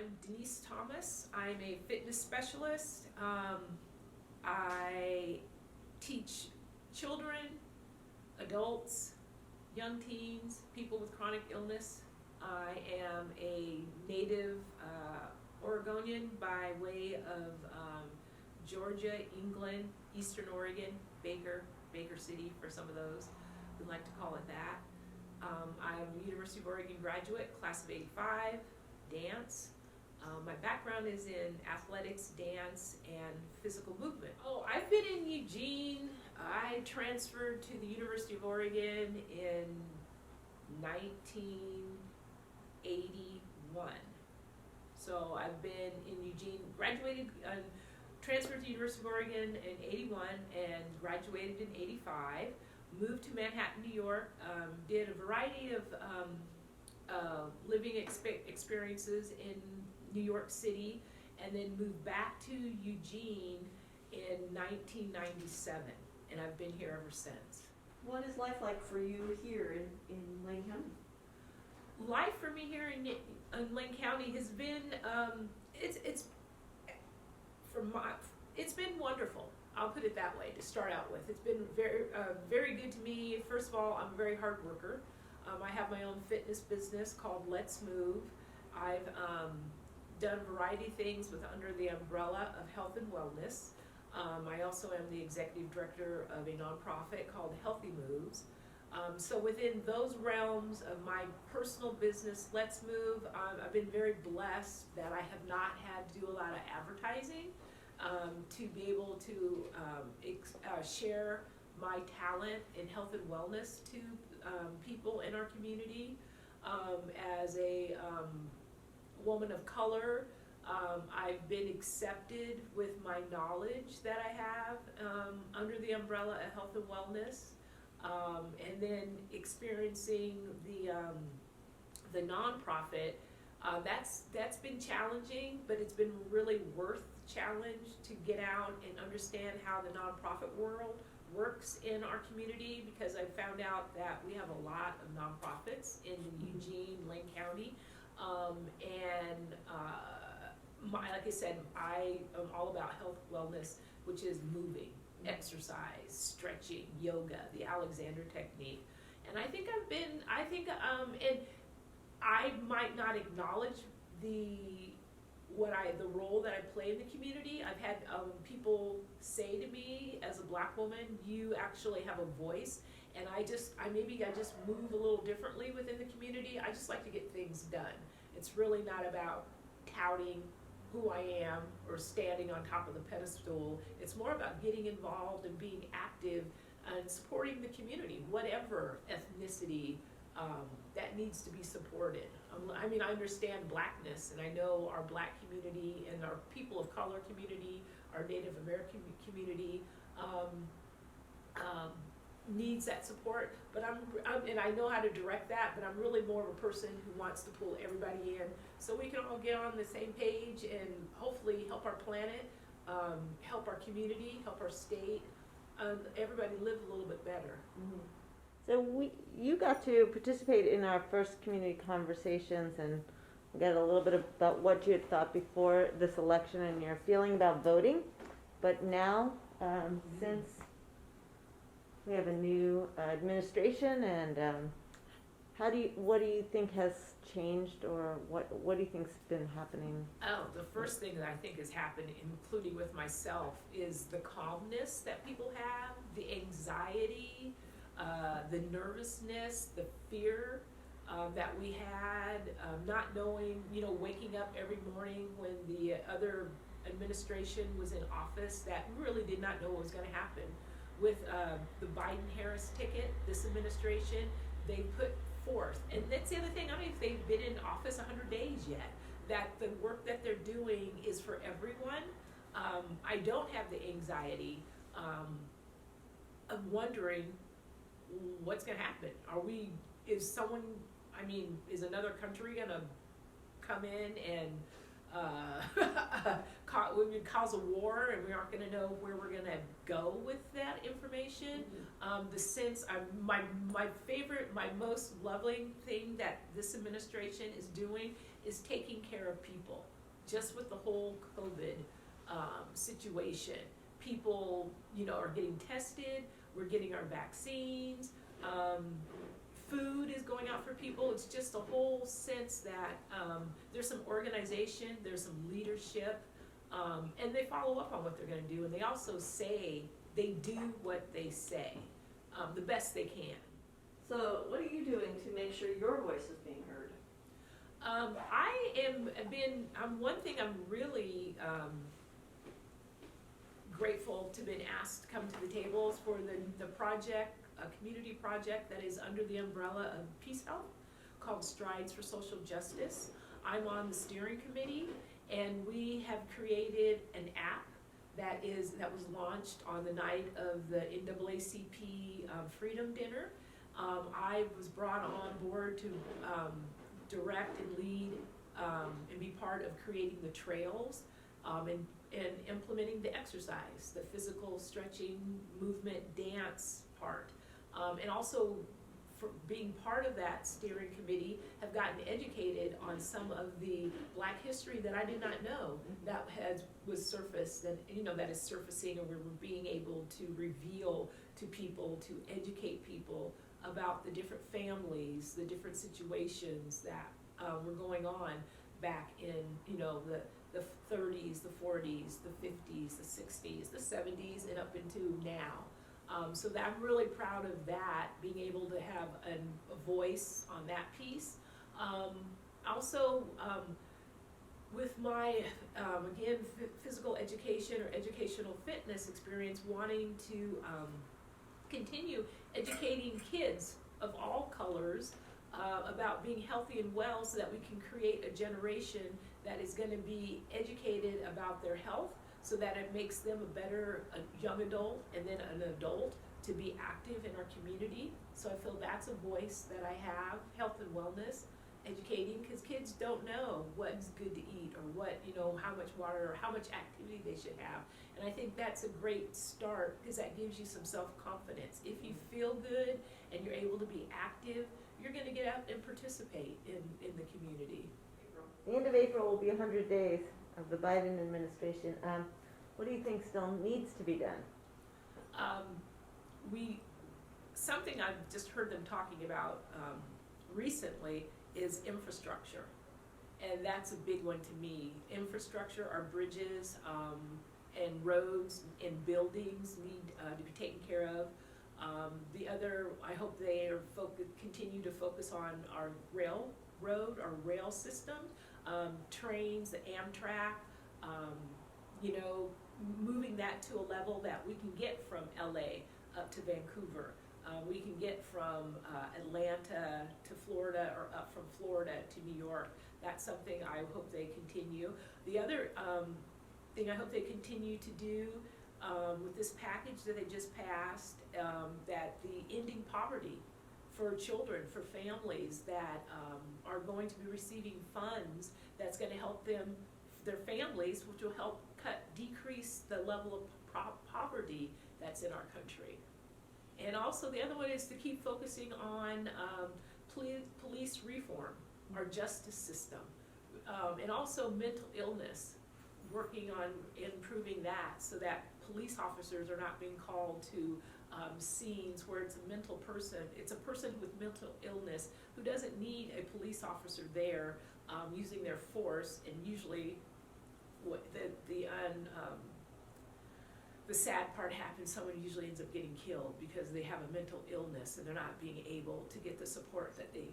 I'm Denise Thomas. I'm a fitness specialist. I teach children, adults, young teens, people with chronic illness. I am a native Oregonian by way of Georgia, England, Eastern Oregon, Baker City for some of those who like to call it that. I'm a University of Oregon graduate, class of '85, dance. My background is in athletics, dance, and physical movement. Oh, I've been in Eugene. I transferred to the University of Oregon in 1981. So I've been in Eugene, transferred to the University of Oregon in '81 and graduated in '85. Moved to Manhattan, New York, did a variety of living experiences in New York City, and then moved back to Eugene in 1997, and I've been here ever since. What is life like for you here in Lane County? Life for me here in Lane County has been it's been wonderful. I'll put it that way to start out with. It's been very good to me. First of all, I'm a very hard worker. I have my own fitness business called Let's Move. I've done a variety of things under the umbrella of health and wellness. I also am the executive director of a nonprofit called Healthy Moves. So within those realms of my personal business, Let's Move, I've been very blessed that I have not had to do a lot of advertising. To be able to share my talent in health and wellness to people in our community. As a woman of color, I've been accepted with my knowledge that I have under the umbrella of health and wellness, and then experiencing the nonprofit. That's been challenging, but it's been really worth challenge to get out and understand how the nonprofit world works in our community, because I found out that we have a lot of nonprofits in Eugene, Lane County, like I said, I am all about health wellness, which is moving, exercise, stretching, yoga, the Alexander technique, and I think and I might not acknowledge the role that I play in the community. I've had people say to me, as a black woman, you actually have a voice, and I just move a little differently within the community. I just like to get things done. It's really not about touting who I am or standing on top of the pedestal. It's more about getting involved and being active and supporting the community, whatever ethnicity that needs to be supported. I understand blackness, and I know our black community and our people of color community, our Native American community needs that support. But and I know how to direct that. But I'm really more of a person who wants to pull everybody in, so we can all get on the same page and hopefully help our planet, help our community, help our state, everybody live a little bit better. Mm-hmm. So you got to participate in our first community conversations and get a little bit about what you had thought before this election and your feeling about voting. But now, since we have a new administration, and what do you think has changed, or what do you think's been happening? Oh, the first thing that I think has happened, including with myself, is the calmness that people have, the anxiety, the nervousness, the fear that we had, not knowing, waking up every morning when the other administration was in office that really did not know what was going to happen. With the Biden-Harris ticket, this administration, they put forth, and that's the other thing, I don't know if they've been in office 100 days yet, that the work that they're doing is for everyone. I don't have the anxiety of wondering what's going to happen. Is another country going to come in and cause a war, and we aren't going to know where we're going to go with that information? The sense, my most loving thing that this administration is doing is taking care of people. just with the whole COVID situation. People, are getting tested, we're getting our vaccines, food is going out for people. It's just a whole sense that there's some organization, there's some leadership, and they follow up on what they're gonna do, and they also say, they do what they say, the best they can. So what are you doing to make sure your voice is being heard? One thing I'm really grateful to have been asked to come to the tables for the project, a community project that is under the umbrella of Peace Health called Strides for Social Justice. I'm on the steering committee, and we have created an app that was launched on the night of the NAACP Freedom Dinner. I was brought on board to direct and lead and be part of creating the trails and implementing the exercise, the physical stretching, movement, dance part. And also, for being part of that steering committee, have gotten educated on some of the Black history that I did not know that was surfaced, and that is surfacing, and we're being able to reveal to people, to educate people about the different families, the different situations that were going on back in the 30s, the 40s, the 50s, the 60s, the 70s, and up into now. So that I'm really proud of that, being able to have a voice on that piece. Also, with my, again, physical education or educational fitness experience, wanting to continue educating kids of all colors about being healthy and well, so that we can create a generation that is going to be educated about their health, so that it makes them a young adult and then an adult to be active in our community. So I feel that's a voice that I have, health and wellness, educating, because kids don't know what's good to eat, or what, how much water or how much activity they should have. And I think that's a great start, because that gives you some self-confidence. If you feel good and you're able to be active, you're going to get out and participate in the community. The end of April will be 100 days of the Biden administration. What do you think still needs to be done? Something I've just heard them talking about recently is infrastructure, and that's a big one to me. Infrastructure, our bridges and roads and buildings need to be taken care of. The other, I hope they are continue to focus on our rail system, trains, the Amtrak, moving that to a level that we can get from LA up to Vancouver. We can get from Atlanta to Florida, or up from Florida to New York. That's something I hope they continue. The other thing I hope they continue to do with this package that they just passed, that the ending poverty for children, for families that are going to be receiving funds that's going to help them, their families, which will help decrease the level of poverty that's in our country. And also the other one is to keep focusing on police reform, our justice system, and also mental illness, working on improving that, so that police officers are not being called to scenes where it's a mental person. It's a person with mental illness who doesn't need a police officer there using their force, and usually what the sad part happens, someone usually ends up getting killed because they have a mental illness and they're not being able to get the support that they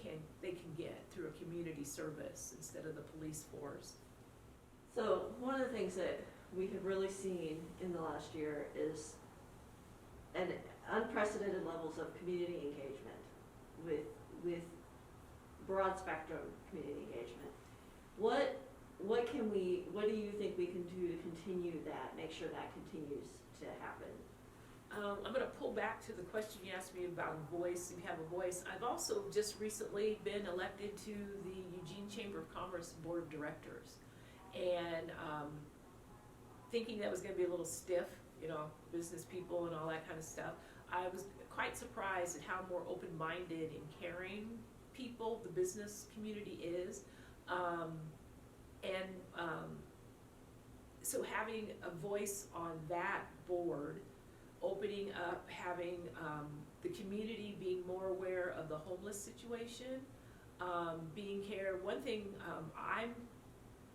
can get through a community service instead of the police force. So one of the things that we have really seen in the last year is an unprecedented levels of community engagement with broad spectrum community engagement. What do you think we can do to continue that, make sure that continues to happen? I'm going to pull back to the question you asked me about voice. If you have a voice, I've also just recently been elected to the Eugene Chamber of Commerce Board of Directors, and thinking that was going to be a little stiff, business people and all that kind of stuff. I was quite surprised at how more open-minded and caring people the business community is. And so having a voice on that board, opening up, having the community being more aware of the homeless situation, being care. One thing I'm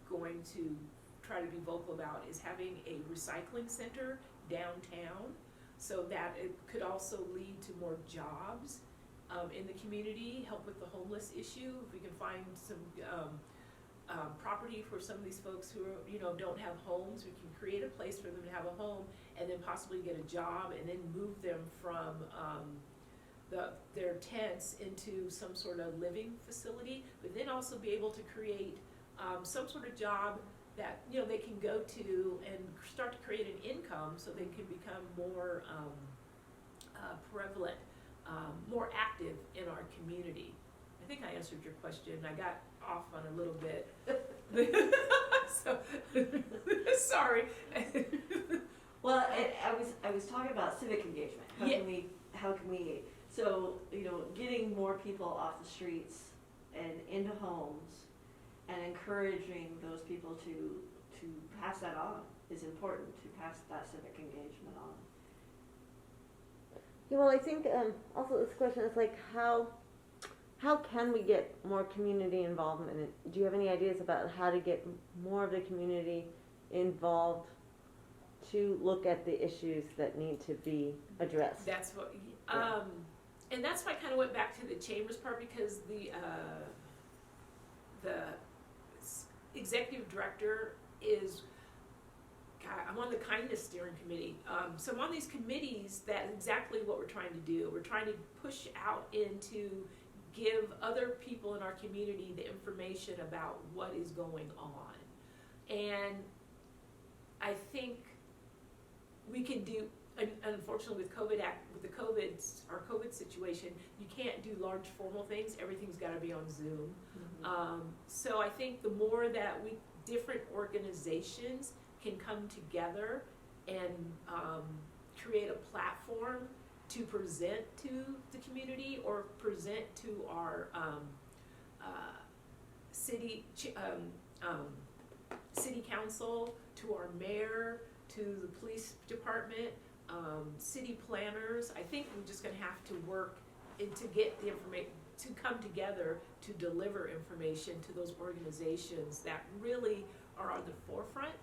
going to try to be vocal about is having a recycling center downtown, so that it could also lead to more jobs in the community, help with the homeless issue. If we can find some property for some of these folks who are, don't have homes, we can create a place for them to have a home, and then possibly get a job, and then move them from their tents into some sort of living facility, but then also be able to create some sort of job that they can go to and start to create an income, so they can become more prevalent, more active in our community. I think I answered your question. I got off on a little bit. So sorry. Well, I was talking about civic engagement. How can we so getting more people off the streets and into homes, and encouraging those people to pass that on is important, to pass that civic engagement on. Yeah, well, I think also this question is like how can we get more community involvement? Do you have any ideas about how to get more of the community involved to look at the issues that need to be addressed? That's what, and that's why I kind of went back to the chambers part, because the executive director is, I'm on the kindness steering committee. So I'm on these committees. That's exactly what we're trying to do. We're trying to push out into give other people in our community the information about what is going on. And I think we can do, unfortunately with our COVID situation, you can't do large formal things. Everything's got to be on Zoom. Mm-hmm. So I think the more that different organizations can come together and create a platform to present to the community or present to our city council, to our mayor, to the police department, city planners. I think we're just going to have to work to get the information, to come together to deliver information to those organizations that really are on the forefront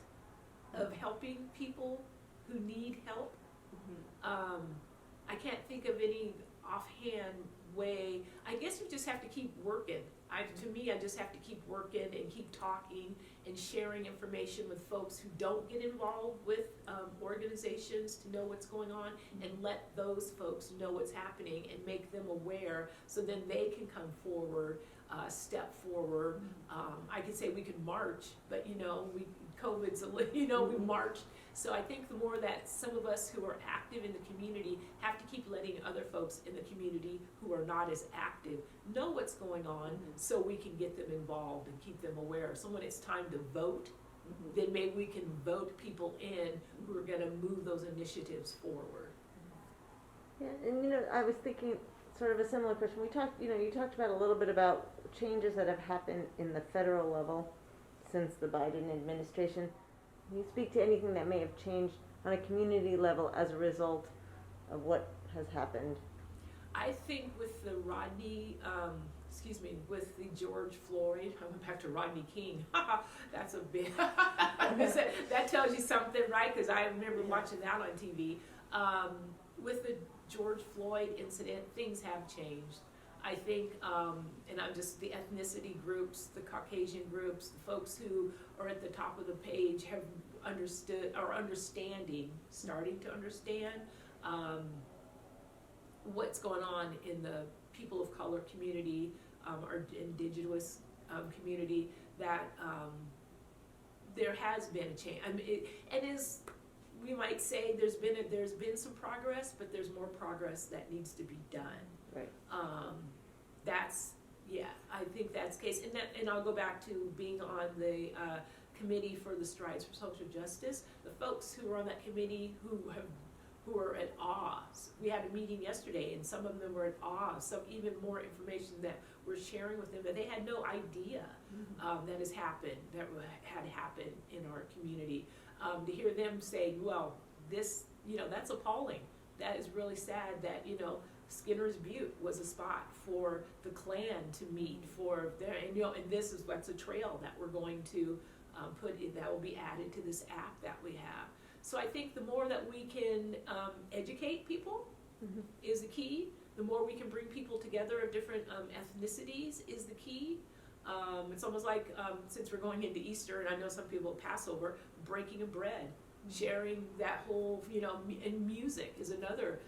of helping people who need help. Mm-hmm. I can't think of any offhand way. I guess we just have to keep working. To me, I just have to keep working and keep talking and sharing information with folks who don't get involved with organizations to know what's going on, and let those folks know what's happening and make them aware, so then they can come forward, step forward. I could say we could march, but COVID's we marched. So I think the more that some of us who are active in the community have to keep letting other folks in the community who are not as active know what's going on, so we can get them involved and keep them aware. So when it's time to vote, then maybe we can vote people in who are going to move those initiatives forward. Yeah, and I was thinking sort of a similar question. We talked, you talked about a little bit about changes that have happened in the federal level since the Biden administration. Can you speak to anything that may have changed on a community level as a result of what has happened? I think with the with the George Floyd, I went back to Rodney King. That's a big, that tells you something, right? Because I remember watching that on TV. With the George Floyd incident, things have changed. I think, and I'm just the ethnicity groups, the Caucasian groups, the folks who are at the top of the page have understood, or starting to understand what's going on in the people of color community, or indigenous community, that there has been a change. I mean, we might say there's been some progress, but there's more progress that needs to be done. Right. I think that's the case. And I'll go back to being on the committee for the Strides for Social Justice. The folks who are on that committee who have who are at awe. We had a meeting yesterday, and some of them were at awe, some even more information that we're sharing with them that they had no idea that has happened, that had happened in our community. To hear them say, well, this, that's appalling. That is really sad that, Skinner's Butte was a spot for the Klan to meet for their, and that's a trail that we're going to that will be added to this app that we have. So I think the more that we can educate people is the key. The more we can bring people together of different ethnicities is the key. It's almost like, since we're going into Easter, and I know some people Passover, breaking of bread, sharing that whole, and music is another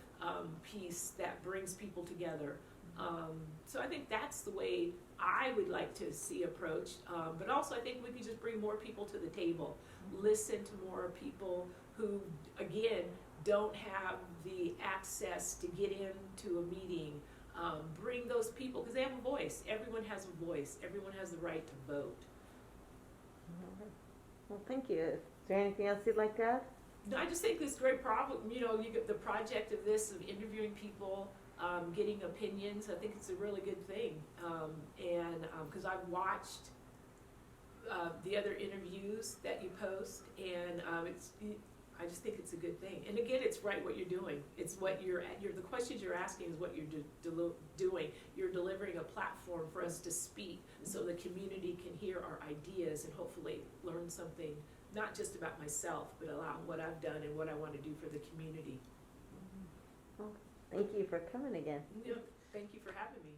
piece that brings people together. So I think that's the way I would like to see approached. But also I think we could just bring more people to the table, listen to more people who, again, don't have the access to get into a meeting. Bring those people, because they have a voice. Everyone has a voice. Everyone has the right to vote. Well, thank you. Is there anything else you'd like to add? No, I just think this great problem, you get the project of this, of interviewing people, getting opinions, I think it's a really good thing. Because I've watched the other interviews that you post, and I just think it's a good thing. And again, it's right what you're doing. It's what the questions you're asking is what you're doing. You're delivering a platform for us to speak so the community can hear our ideas and hopefully learn something, not just about myself, but about what I've done and what I want to do for the community. Well, thank you for coming again. Yeah, thank you for having me.